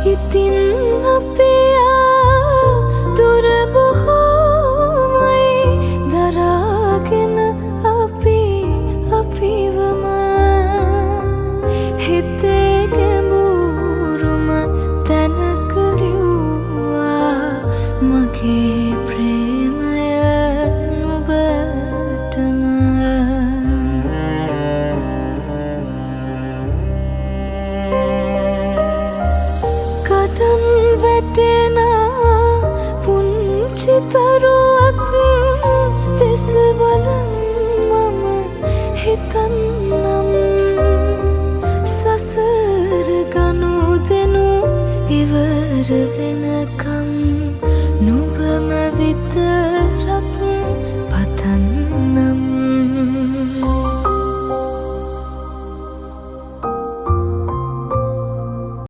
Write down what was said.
ඉතින් අපියා දුර බොහෝමයි දරාගෙන අපි අපිවම හිතේ ගැඹුරුම තැනක ලිව්වා මගේ ප්‍රේමය නුඹටම කඩන් වැටෙන පුංචි තරුවක් දෙස බලන් මම හිතන්නම් සසර ගනුදෙනු ඉවර වෙනකම් නුඹම විතරක්